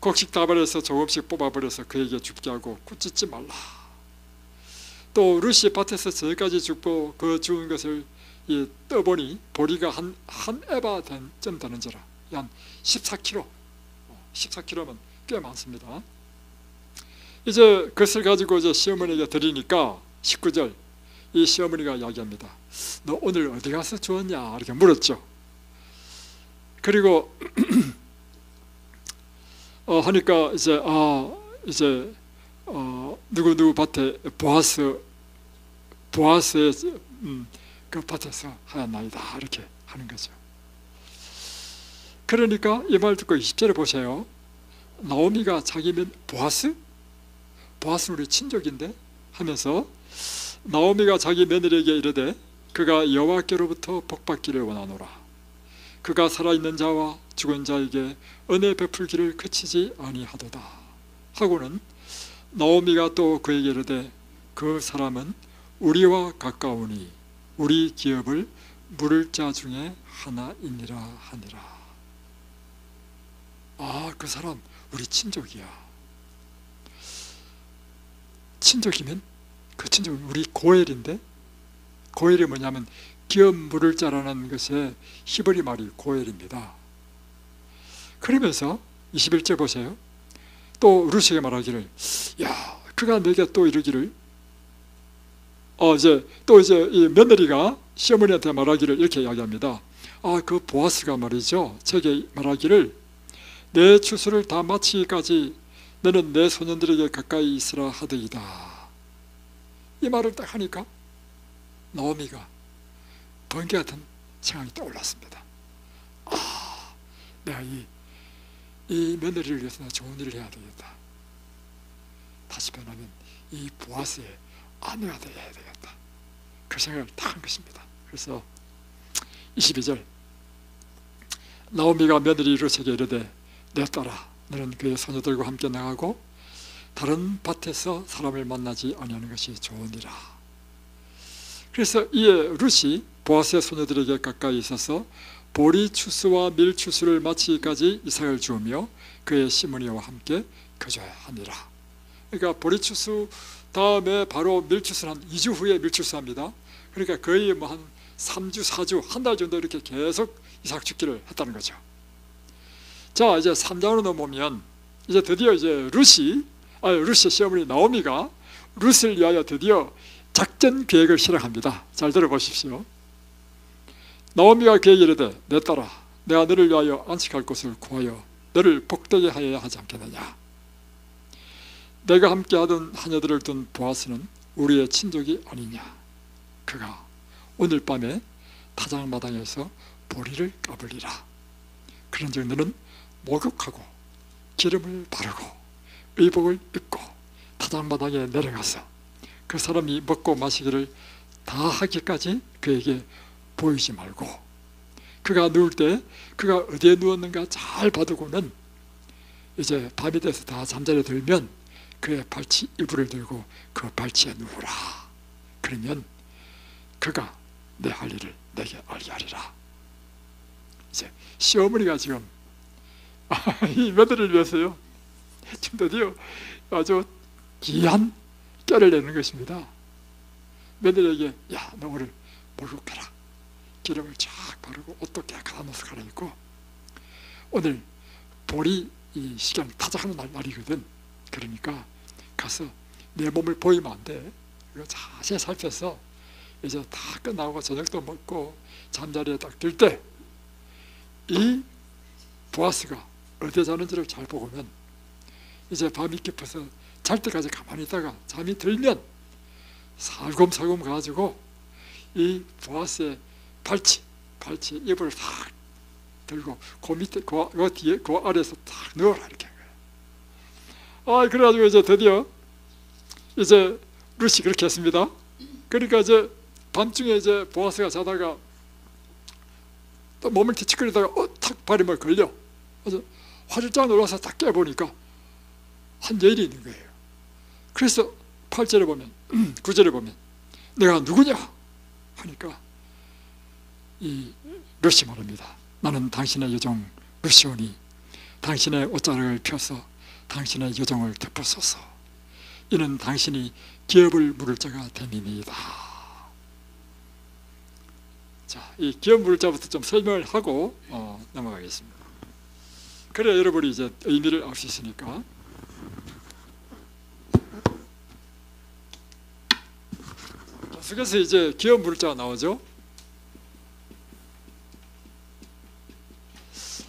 곡식 다발에서 조금씩 뽑아버려서 그에게 죽게 하고 꾸짖지 말라. 또 룻이 밭에서 저기까지 죽고 그 죽은 것을 떠보니 보리가 한 에바 쯤 되는지라. 한 14kg, 14kg면 꽤 많습니다. 이제 그것을 가지고 이제 시어머니에게 드리니까 19절 이 시어머니가 이야기합니다. 너 오늘 어디 가서 주웠냐? 이렇게 물었죠. 그리고 하니까 이제 누구 밭에 보아스의 그 밭에서 하였나이다 이렇게 하는 거죠. 그러니까 이 말 듣고 20절에 보세요. 나오미가 자기면 보아스는 우리 친족인데 하면서 나오미가 자기 며느리에게 이르되 그가 여호와께로부터 복받기를 원하노라. 그가 살아있는 자와 죽은 자에게 은혜 베풀기를 그치지 아니하도다 하고는 나오미가 또 그에게 이르되 그 사람은 우리와 가까우니 우리 기업을 물을 자 중에 하나이니라 하니라. 그 사람 우리 친족이야. 친족이면 그 친족은 우리 고엘인데, 고엘이 뭐냐면 기업 물을 자라는 것의 히브리 말이 고엘입니다. 그러면서 21절 보세요. 또 룻에게 말하기를 그가 내게 또 이르기를 이제 이 며느리가 시어머니한테 말하기를 이렇게 이야기합니다. 그 보아스가 말이죠, 제게 말하기를 내 추수를 다 마치기까지 너는 내 소년들에게 가까이 있으라 하더이다. 이 말을 딱 하니까 나오미가 번개 같은 생각이 떠올랐습니다. 내가 이 며느리를 위해서 나 좋은 일을 해야 되겠다. 다시 변하면 이 보아스의 아내가 되어야 되겠다. 그 생각을 딱 한 것입니다. 그래서 22절 나오미가 며느리 룻에게 이르되 내 딸아 너는 그의 소녀들과 함께 나가고 다른 밭에서 사람을 만나지 아니하는 것이 좋으니라. 그래서 이에 룻이 보아스의 소녀들에게 가까이 있어서 보리 추수와 밀 추수를 마치기까지 이삭을 주우며 그의 시므니와 함께 거주하니라. 그러니까 보리 추수 다음에 바로 밀 추수는 한 2주 후에 밀 추수합니다. 그러니까 거의 뭐 한 3주, 4주, 한 달 정도 이렇게 계속 이삭 죽기를 했다는 거죠. 자, 이제 3장으로 넘어오면 이제 드디어 이제 룻의 시어머니 나오미가 룻을 위하여 드디어 작전 계획을 실행합니다. 잘 들어보십시오. 나오미가 그에게 이르되 내 딸아 내가 너를 위하여 안식할 곳을 구하여 너를 복되게 하여야 하지 않겠느냐. 내가 함께 하던 하녀들을 둔 보아스는 우리의 친족이 아니냐. 그가 오늘 밤에 타작마당에서 보리를 까불리라. 그런즉 너는 목욕하고 기름을 바르고 의복을 입고 타작마당에 내려가서 그 사람이 먹고 마시기를 다 하기까지 그에게 보이지 말고 그가 누울 때 그가 어디에 누웠는가 잘 봐두고는 이제 밤이 돼서 다 잠자리에 들면 그의 발치 이불을 들고 그 발치에 누우라. 그러면 그가 내 할 일을 내게 알게 하리라. 이제 시어머니가 지금 이 며느리를 위해서요 지금 드디어 아주 귀한 꾀를 내는 것입니다. 며느리에게 너 오늘 목욕해라. 기름을 쫙 바르고 옷도 깨끗한 옷을 갈아입고 오늘 보리 이 시간 타작하는 날이거든. 그러니까 가서 내 몸을 보이면 안 돼. 이거 자세히 살펴서 이제 다 끝나고 저녁도 먹고 잠자리에 딱 들 때 이 보아스가 어디에 자는지를 잘 보고는 이제 밤이 깊어서 잘 때까지 가만히 있다가 잠이 들면 살금살금 가지고 이 보아스의 발치 이불을 탁 들고 그 밑에 그 뒤에 그 아래에서 탁 넣어라 이렇게. 그래가지고 이제 드디어 이제 룻이 그렇게 했습니다. 그러니까 이제 밤중에 이제 보아스가 자다가 또 몸을 뒤척거리다가 탁 발이 막 걸려. 그래서 화들짝 놀라서 딱 깨보니까 한 여인이 있는 거예요. 그래서 8절에 보면 9절에 보면 내가 누구냐 하니까 이 룻이 말합니다. 나는 당신의 여종 룻이오니 당신의 옷자락을 펴서 당신의 여종을 덮으소서. 이는 당신이 기업을 물을 자가 됨이니이다. 자, 이 기업 물을 자부터 좀 설명을 하고 넘어가겠습니다. 그래야 여러분이 이제 의미를 알 수 있으니까. 계속해서 이제 기업 물을 자가 나오죠.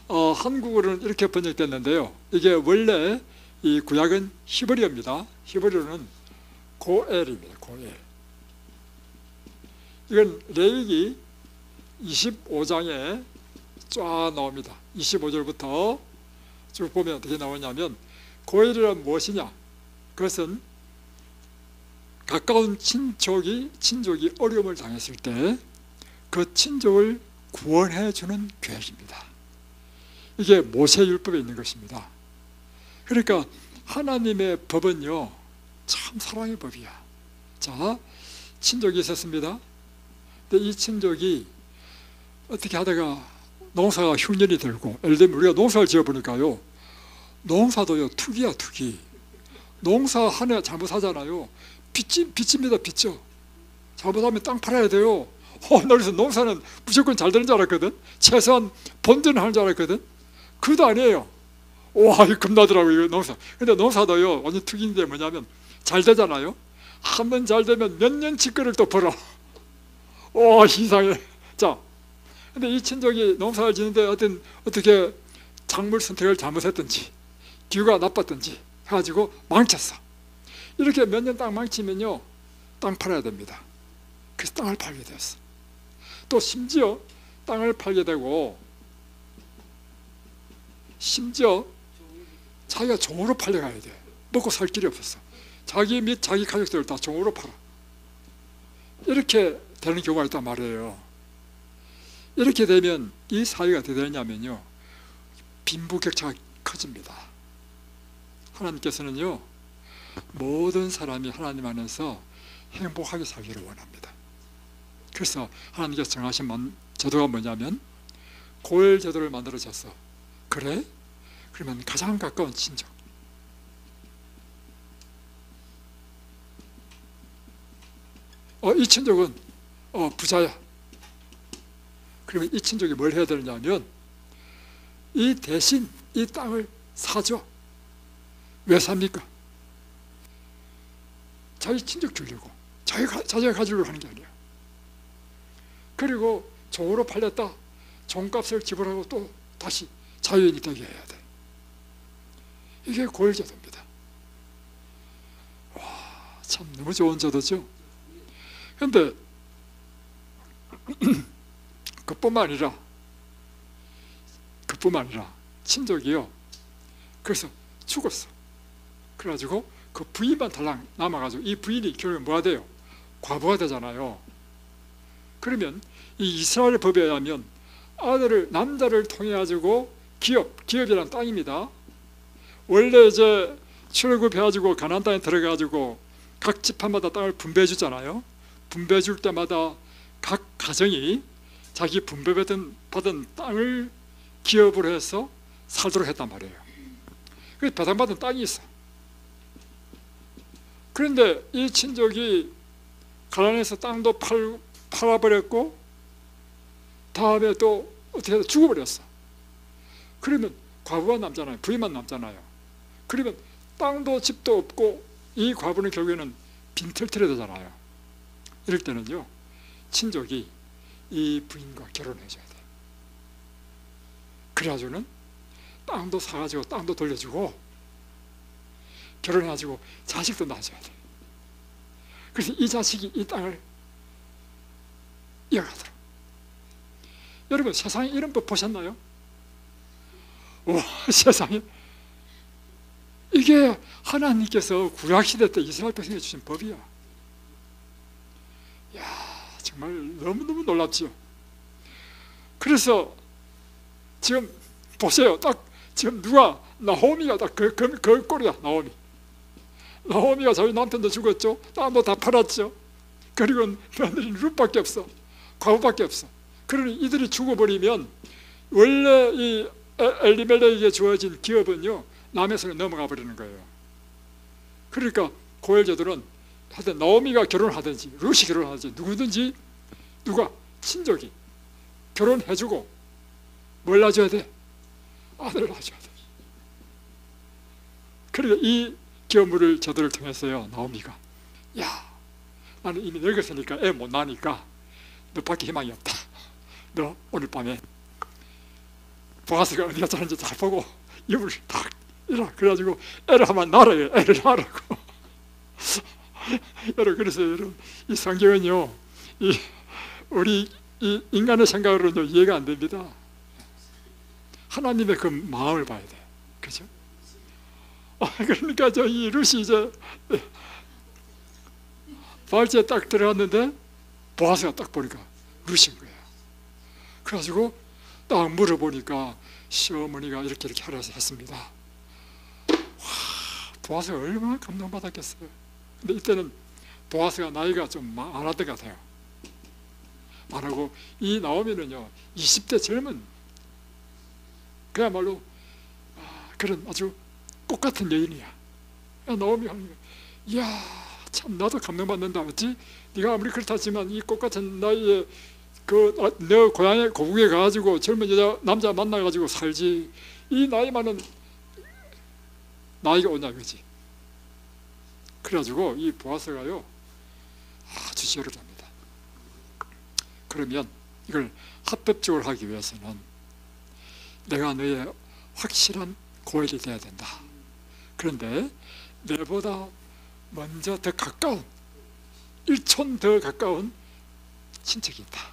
한국어로는 이렇게 번역됐는데요. 이게 원래 이 구약은 히브리어입니다. 히브리어는 고엘입니다. 고엘. 이건 레위기 25장에 쫙 나옵니다. 25절부터 쭉 보면 어떻게 나오냐면, 고엘이란 무엇이냐? 그것은 가까운 친족이 어려움을 당했을 때 그 친족을 구원해 주는 계획입니다. 이게 모세율법에 있는 것입니다. 그러니까 하나님의 법은요, 참 사랑의 법이야. 자, 친족이 있었습니다. 근데 이 친족이 어떻게 하다가 농사가 흉년이 들고, 예를 들면 우리가 농사를 지어보니까요, 농사도요 투기야, 투기. 농사 한 해 잘못하잖아요, 빚집니다. 빚져. 잘못하면 땅 팔아야 돼요. 나 그래서 농사는 무조건 잘 되는 줄 알았거든. 최소한 본전을 하는 줄 알았거든. 그것도 아니에요. 와, 이거 겁나더라고요, 이거 농사. 근데 농사도요 완전 투기인데 뭐냐면 잘 되잖아요. 한 번 잘 되면 몇 년치 거를 또 벌어. 와, 이상해. 자, 근데 이 친족이 농사를 지는데 어떻게 작물 선택을 잘못했든지 기후가 나빴든지 해가지고 망쳤어. 이렇게 몇 년 땅 망치면요, 땅 팔아야 됩니다. 그래서 땅을 팔게 되었어. 또 심지어 땅을 팔게 되고, 심지어 자기가 종으로 팔려가야 돼. 먹고 살 길이 없었어. 자기 및 자기 가족들을 다 종으로 팔아. 이렇게 되는 경우가 있단 말이에요. 이렇게 되면 이 사회가 어떻게 되냐면요, 빈부격차가 커집니다. 하나님께서는요, 모든 사람이 하나님 안에서 행복하게 살기를 원합니다. 그래서 하나님께서 정하신 제도가 뭐냐면 고엘 제도를 만들어줬어. 그래? 그러면 가장 가까운 친족, 이 친족은 부자야. 그러면 이 친족이 뭘 해야 되느냐면 이 대신 이 땅을 사줘. 왜 삽니까? 자기 친족 주려고, 자기가 가지려고 하는 게 아니야. 그리고 종으로 팔렸다, 종값을 지불하고 또 다시 자유인이 되게 해야 돼. 이게 고엘 제도입니다. 와, 참 너무 좋은 제도죠. 그런데 그뿐만 아니라 친족이요, 그래서 죽었어. 그래가지고 그 부인만 달랑 남아가지고, 이 부인이 결국에 뭐가 돼요? 과부가 되잖아요. 그러면 이 이스라엘 법에 의하면 남자를 통해 가지고 기업이란 땅입니다. 원래 이제 출애굽해가지고 가나안 땅에 들어가가지고 각 지파마다 땅을 분배해 주잖아요. 분배해 줄 때마다 각 가정이 자기 분배받은 땅을 기업으로 해서 살도록 했단 말이에요. 그래서 배당받은 땅이 있어. 그런데 이 친족이 가난해서 땅도 팔아버렸고, 다음에 또 어떻게 해서 죽어버렸어. 그러면 과부만 남잖아요. 부인만 남잖아요. 그러면 땅도 집도 없고 이 과부는 결국에는 빈털터리 되잖아요. 이럴 때는요, 친족이 이 부인과 결혼해줘야 돼. 그래가지고는 땅도 사가지고 땅도 돌려주고 결혼해가지고 자식도 낳아줘야 돼. 그래서 이 자식이 이 땅을 이어가더라. 여러분, 세상에 이런 법 보셨나요? 와, 세상에, 이게 하나님께서 구약시대 때 이스라엘 백성에게 주신 법이야. 야, 정말 너무너무 놀랍지요. 그래서 지금 보세요. 딱 지금 나오미가 딱 그 꼴이야. 나오미가 자기 남편도 죽었죠. 땅도 다 팔았죠. 그리고 며느리는 룻밖에 없어. 과부밖에 없어. 그러니 이들이 죽어버리면 원래 이 엘리멜렉에게 주어진 기업은요 남의 손에 넘어가 버리는 거예요. 그러니까 고엘제도는 하여튼 나오미가 결혼하든지 룻이 결혼하든지 누구든지 누가 친족이 결혼해주고 뭘 낳아줘야 돼? 아들을 낳아줘야 돼. 그러니까 이 기업물을 제도를 통해서요 나오미가 야 나는 이미 늙었으니까 애 못 낳으니까 너밖에 희망이 없다. 너 오늘 밤에 보아스가 어디가 자는지 잘 보고 이불을 탁 이라 그래가지고 애를 한번 낳으라요. 애를 낳으라고. 여러분 그래서 여러분 이 성경은요 우리 이 인간의 생각으로는 이해가 안 됩니다. 하나님의 그 마음을 봐야 돼. 그죠? 그러니까 이 룻이 이제 발제에 딱 들어갔는데 보아스가 딱 보니까 룻인 거예요. 그래가지고 딱 물어보니까 시어머니가 이렇게 하라 했습니다. 와, 보아스가 얼마나 감동받았겠어요. 근데 이때는 보아스가 나이가 좀 많았던 것 같아요. 많고 이 나오미는요 20대 젊은 그야말로 그런 아주 꽃 같은 여인이야. 나오미 하는 거야. 이야 참 나도 감동받는다. 어찌 네가 아무리 그렇다 하지만 이 꽃 같은 나이에 너 고향에 고국에 가가지고 젊은 남자 만나가지고 살지 이 나이 많은 나이가 오냐 그지. 그래가지고 이 보아스가요 아주 지혜를 합니다. 그러면 이걸 합법적으로 하기 위해서는 내가 너의 확실한 고엘이 돼야 된다. 그런데 내보다 먼저 더 가까운 1촌 더 가까운 친척이 있다.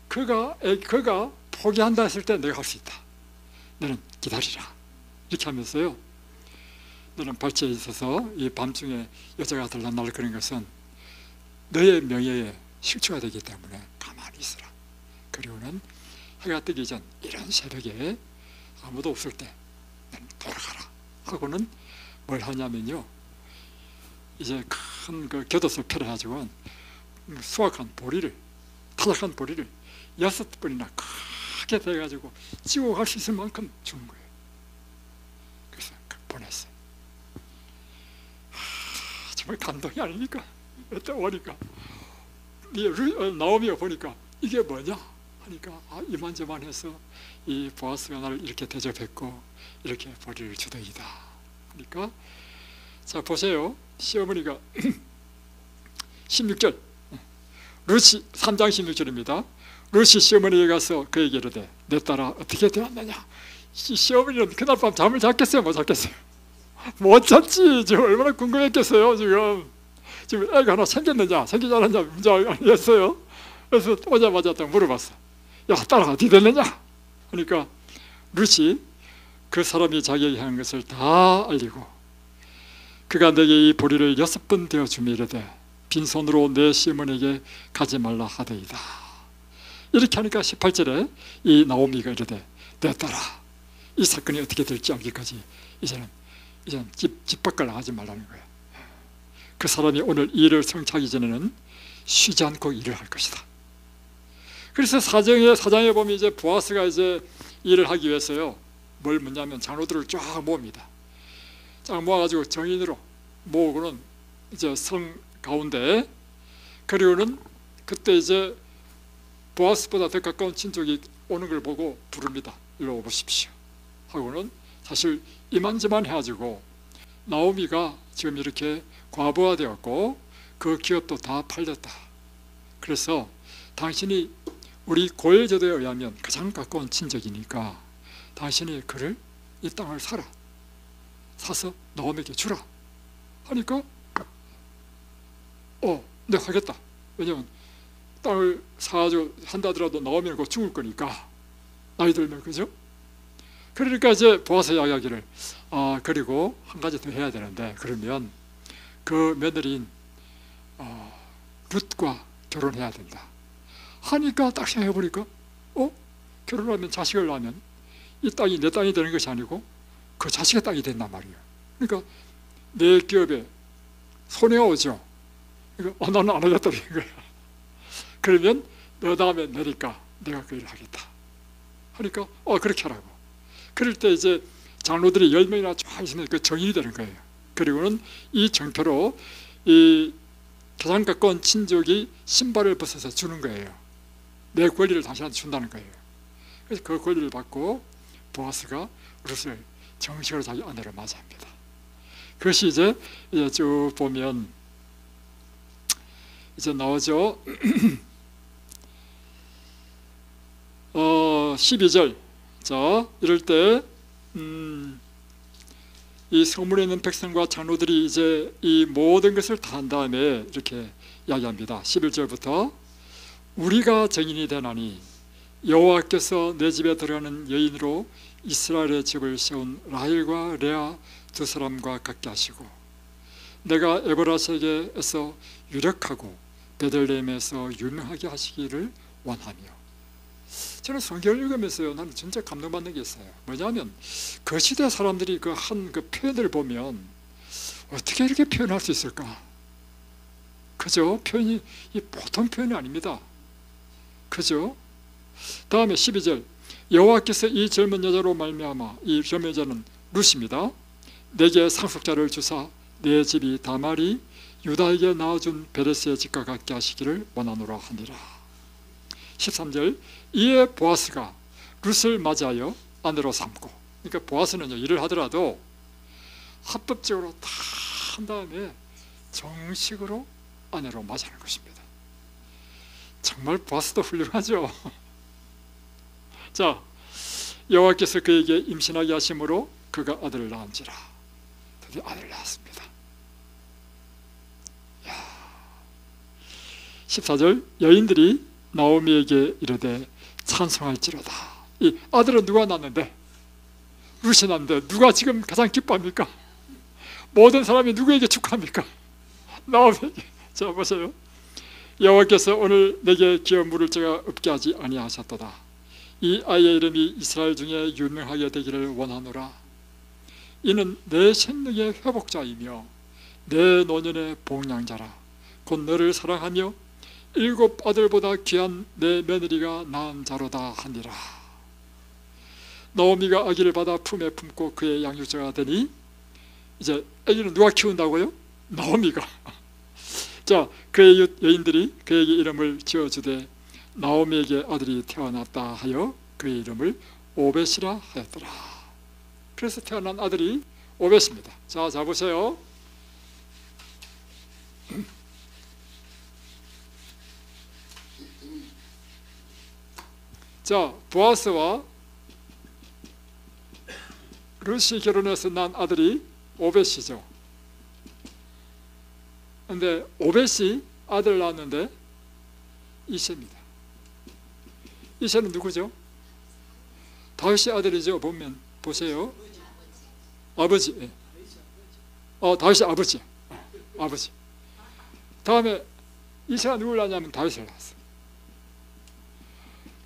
그가 포기한다 했을 때 내가 할 수 있다. 너는 기다리라. 이렇게 하면서요 너는 발치에 있어서 이 밤중에 여자가 들락날락 그런 것은 너의 명예에 실추가 되기 때문에 가만히 있어라. 그리고는 해가 뜨기 전 이런 새벽에 아무도 없을 때 너는 돌아가라 하고는 뭘 하냐면요 이제 큰 그 곁옷을 펴가지고 수확한 보리를 타작한 보리를 6번이나 크게 돼가지고 지고 갈 수 있을 만큼 준 거예요. 그래서 보냈어요. 정말 감동이 아닙니까? 어때 보니까 나오미가 보니까 이게 뭐냐 하니까 이만저만 해서 이 보아스가 나를 이렇게 대접했고 이렇게 보리를 주더이다 하니까 자 보세요. 시어머니가 16절 룻이 3장 16절입니다. 룻이 시어머니에 가서 그에게 이르되 내 딸아 어떻게 되었느냐. 시어머니는 그날 밤 잠을 잤겠어요 못 잤겠어요? 못 잤지. 지금 얼마나 궁금했겠어요. 지금 애가 하나 생겼느냐 생기지 않았냐 문제 아니었어요. 그래서 오자마자 딱 물어봤어. 야 딸아 어떻게 됐느냐 하니까 룻이 그 사람이 자기에게 한 것을 다 알리고 그가 내게 이 보리를 6번 되어 주며 이르되 빈손으로 내 시어머니에게 가지 말라 하더이다. 이렇게 하니까 18절에 이 나오미가 이르되 내 딸아 이 사건이 어떻게 될지 알기까지 이제는 집 밖을 나가지 말라는 거예요. 그 사람이 오늘 이 일을 성취하기 전에는 쉬지 않고 일을 할 것이다. 그래서 사장에 보면 이제 보아스가 이제 일을 하기 위해서요 뭘 묻냐면 장로들을 쫙 모읍니다. 쫙 모아가지고 정인으로 모으고는 이제 성 가운데 그리고는 그때 이제 보아스보다 더 가까운 친족이 오는 걸 보고 부릅니다. 일로 오십시오 하고는 사실 이만저만 해가지고 나오미가 지금 이렇게 과부하 되었고 그 기업도 다 팔렸다. 그래서 당신이 우리 고엘 제도에 의하면 가장 가까운 친족이니까 당신이 그를 이 땅을 사서 나오미에게 주라 하니까 내가 하겠다. 왜냐면 땅을 사가지고 한다더라도 나오미는 곧 죽을 거니까 나이 들면 그죠? 그러니까 이제 보아스 이야기를 그리고 한 가지 더 해야 되는데 그러면 그 며느리인 룻과 결혼해야 된다 하니까 딱 생각해보니까 결혼하면 자식을 낳으면 이 땅이 내 땅이 되는 것이 아니고 그 자식의 땅이 된단 말이에요. 그러니까 내 기업에 손해가 오죠. 그러니까 나는 안 하겠다는 거야. 그러면 너 다음에 내니까 내가 그 일을 하겠다 하니까 그렇게 하라고. 그럴 때 이제 장로들이 10명이나 쫙 있으면 그 정인이 되는 거예요. 그리고는 이 정표로 이 가장 가까운 친족이 신발을 벗어서 주는 거예요. 내 권리를 당신한테 준다는 거예요. 그래서 그 권리를 받고 보아스가 룻을 정식으로 자기 아내로 맞이합니다. 그것이 이제 쭉 보면 이제 나오죠. 12절. 자, 이럴 때 이 성문에 있는 백성과 장로들이 이제 이 모든 것을 다 한 다음에 이렇게 이야기합니다. 11절부터 우리가 증인이 되나니 여호와께서 내 집에 들어가는 여인으로 이스라엘의 집을 세운 라헬과 레아 두 사람과 같게 하시고 내가 에브라세에서 유력하고 베들레헴에서 유명하게 하시기를 원하며. 저는 성경을 읽으면서요, 나는 진짜 감동받는 게 있어요. 뭐냐면 그 시대 사람들이 그 한 그 표현을 보면 어떻게 이렇게 표현할 수 있을까? 그죠? 표현이 보통 표현이 아닙니다. 그죠? 다음에 12절. 여호와께서 이 젊은 여자로 말미암아, 이 젊은 여자는 룻입니다. 내게 상속자를 주사 내 집이 다말이 유다에게 낳아준 베레스의 집과 같게 하시기를 원하노라 하니라. 13절. 이에 보아스가 룻을 맞이하여 아내로 삼고, 그러니까 보아스는요, 일을 하더라도 합법적으로 다 한 다음에 정식으로 아내로 맞이하는 것입니다. 정말 보아스도 훌륭하죠. 자, 여호와께서 그에게 임신하게 하심으로 그가 아들을 낳은지라. 드디어 아들을 낳았습니다. 14절. 여인들이 나오미에게 이르되 찬송할지로다. 이 아들은 누가 낳는데? 룻이 낳는데 누가 지금 가장 기뻐합니까? 모든 사람이 누구에게 축하합니까? 나오미에게. 자, 보세요. 여호와께서 오늘 내게 기업 물을 자가 없게 하지 아니하셨도다. 이 아이의 이름이 이스라엘 중에 유명하게 되기를 원하노라. 이는 내 생명의 회복자이며 내 노년의 복량자라. 곧 너를 사랑하며 7 아들보다 귀한 내 며느리가 낳은 자로다 하니라. 나오미가 아기를 받아 품에 품고 그의 양육자가 되니, 이제 아기는 누가 키운다고요? 나오미가. 자, 그의 여인들이 그에게 이름을 지어주되 나오미에게 아들이 태어났다 하여 그의 이름을 오벳이라 하였더라. 그래서 태어난 아들이 오벳입니다. 자 보세요. 자, 보아스와 룻이 결혼해서 난 아들이 오벳이죠. 근데 오벳이 아들 낳았는데 이새입니다. 이새는 누구죠? 다윗의 아들이죠. 보면 보세요. 아버지. 다윗의 아버지. 아버지. 다음에 이새가 누굴 낳냐면 다윗을 낳았어요.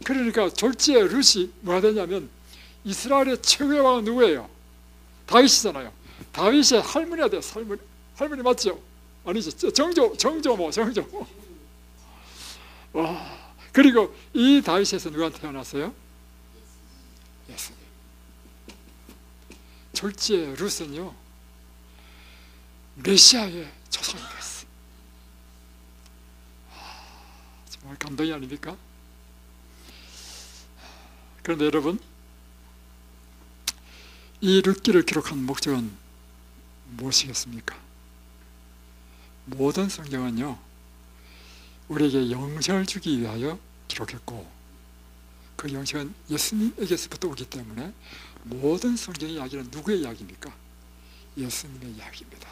그러니까 졸지에 룻이 뭐가 되냐면 이스라엘의 최고의 왕은 누구예요? 다윗이잖아요. 다윗의 할머니가 돼요. 할머니 맞죠? 아니죠. 정조모. 와. 그리고 이 다윗에서 누가 태어났어요? 예수님. 졸지에 룻은요, 메시아의 조상이 됐어요. 정말 감동이 아닙니까? 그런데 여러분, 이 룻기를 기록한 목적은 무엇이겠습니까? 모든 성경은요, 우리에게 영생을 주기 위하여 기록했고, 그 영생은 예수님에게서부터 오기 때문에 모든 성경의 이야기는 누구의 이야기입니까? 예수님의 이야기입니다.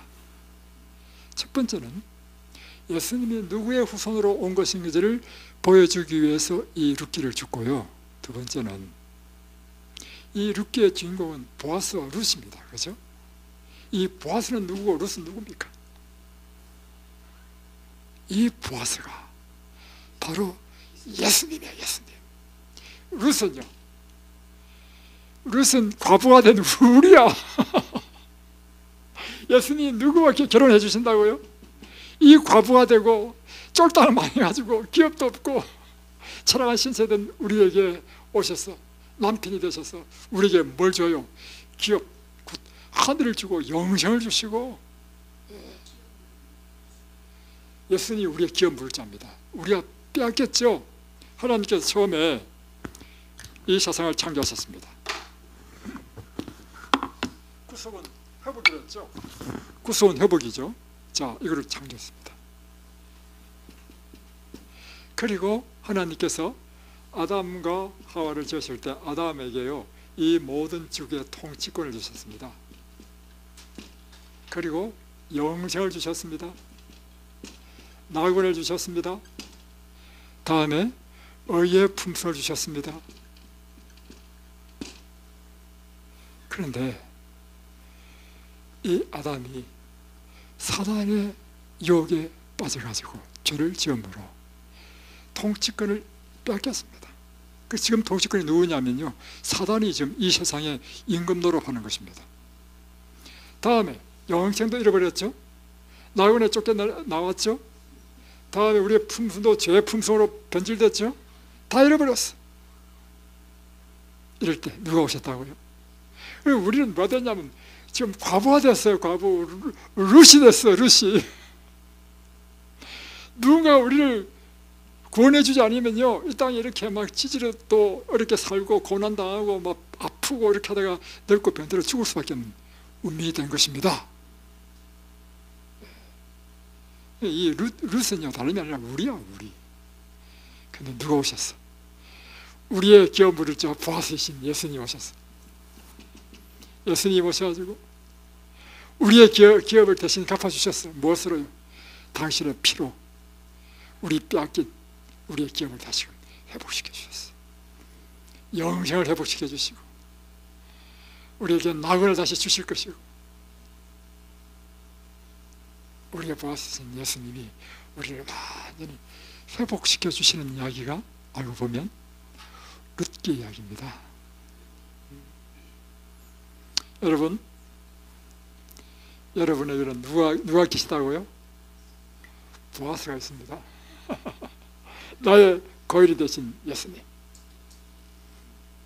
첫 번째는 예수님이 누구의 후손으로 온 것인지를 보여주기 위해서 이 룻기를 줬고요. 두 번째는 이 룻기의 주인공은 보아스와 룻입니다. 그렇죠? 이 보아스는 누구고 룻은 누굽니까? 이 보아스가 바로 예수님이에요. 예수님. 룻은 과부가 된 우리야. 예수님이 누구와 결혼해 주신다고요? 이 과부가 되고 쫄딱 많이 가지고 기업도 없고 찬양한 신세된 우리에게 오셔서 남편이 되셔서 우리에게 뭘 줘요? 기업, 곧 하늘을 주고 영생을 주시고, 예수님이 우리의 기업 물자입니다. 우리가 빼앗겼죠. 하나님께서 처음에 이 세상을 창조하셨습니다. 구속은 회복이랬죠. 구속은 회복이죠. 자, 이거를 창조했습니다. 그리고 하나님께서 아담과 하와를 지으실 때 아담에게요, 이 모든 지구의 통치권을 주셨습니다. 그리고 영생을 주셨습니다. 낙원을 주셨습니다. 다음에 의의 품성을 주셨습니다. 그런데 이 아담이 사단의 유혹에 빠져가지고 죄를 지음으로 통치권을 뺏겼습니다. 그 지금 통치권이 누구냐면요, 사단이 지금 이 세상에 임금 노릇하는 것입니다. 다음에 영생도 잃어버렸죠. 낙원에 쫓겨나왔죠. 다음에 우리의 품성도 죄의 품성으로 변질됐죠. 다 잃어버렸어. 이럴 때 누가 오셨다고요? 우리는 뭐 됐냐면 지금 과부가 됐어요. 과부, 룻이 됐어요. 룻이. 누군가 우리를 구원해주지 않으면요, 이 땅에 이렇게 막 찌질러 또 어렵게 살고 고난당하고 막 아프고 이렇게 하다가 늙고 병들어 죽을 수밖에 없는 운명이 된 것입니다. 이 룻은요, 다름이 아니라 우리야, 우리. 근데 누가 오셨어? 우리의 기업을 저 보아스이신 예수님 오셨어. 예수님 오셔가지고 우리의 기업을 대신 갚아주셨어요. 무엇으로요? 당신의 피로 우리 빼앗긴 우리의 기업을 다시금 회복시켜 주셨어요. 영생을 회복시켜 주시고 우리에게 낙원을 다시 주실 것이고, 우리의 보아스신 예수님이 우리를 완전히 회복시켜 주시는 이야기가 알고 보면 룻기 이야기입니다. 여러분에게는 누가 계시다고요? 보아스가 있습니다. 나의 거울이 되신 예수님.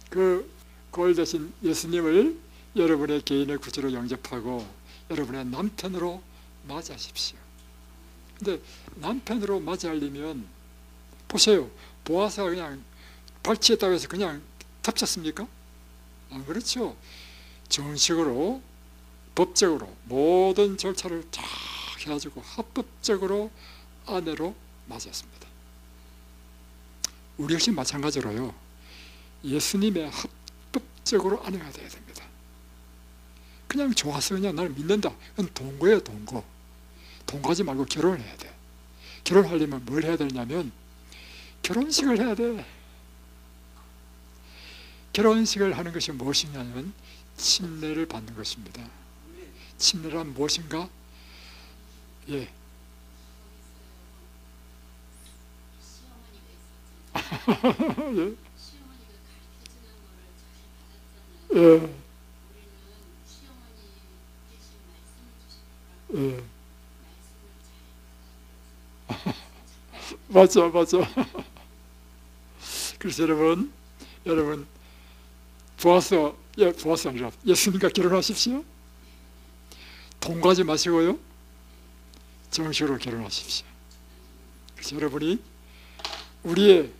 그 거울 되신 예수님을 여러분의 개인의 구주로 영접하고 여러분의 남편으로 맞이하십시오. 근데 남편으로 맞이하려면 보세요. 보아스가 그냥 발치했다고 해서 그냥 덮쳤습니까? 안 그렇죠. 정식으로 법적으로 모든 절차를 쫙 해가지고 합법적으로 아내로 맞이했습니다. 우리 역시 마찬가지로요, 예수님의 합법적으로 아내가 되어야 됩니다. 그냥 좋아서 그냥 나를 믿는다, 그건 동거예요. 동거하지 말고 결혼을 해야 돼. 결혼하려면 뭘 해야 되냐면 결혼식을 해야 돼. 결혼식을 하는 것이 무엇이냐면 침례를 받는 것입니다. 침례란 무엇인가? 예. 예. 예. 예. 맞아. 그래서 여러분 보아스 아니라 예수님과 결혼하십시오. 동거하지 마시고요, 정식으로 결혼하십시오. 그래서 여러분이 우리의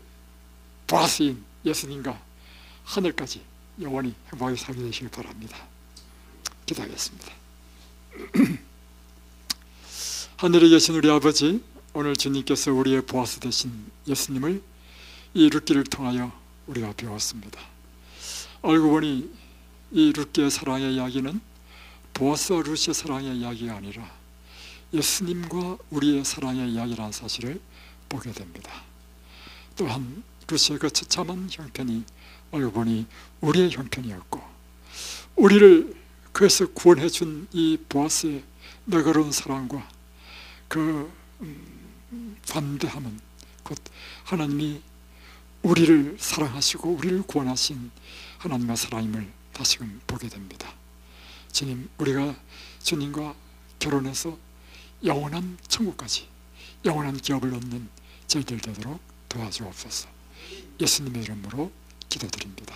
보아스인 예수님과 하늘까지 영원히 행복하게 살게 되시길 바랍니다. 기도하겠습니다. 하늘에 계신 우리 아버지, 오늘 주님께서 우리의 보아스 되신 예수님을 이 룻기를 통하여 우리가 배웠습니다. 알고 보니 이 룻기의 사랑의 이야기는 보아스와 룻의 사랑의 이야기가 아니라 예수님과 우리의 사랑의 이야기라는 사실을 보게 됩니다. 또한 룻의 그 처참한 형편이 알고 보니 우리의 형편이었고, 우리를 그에서 구원해 준 이 보아스의 너그러운 사랑과 그 담대함은 곧 하나님이 우리를 사랑하시고 우리를 구원하신 하나님의 사랑임을 다시금 보게 됩니다. 주님, 우리가 주님과 결혼해서 영원한 천국까지 영원한 기업을 얻는 저희들 되도록 도와주옵소서. 예수님의 이름으로 기도드립니다.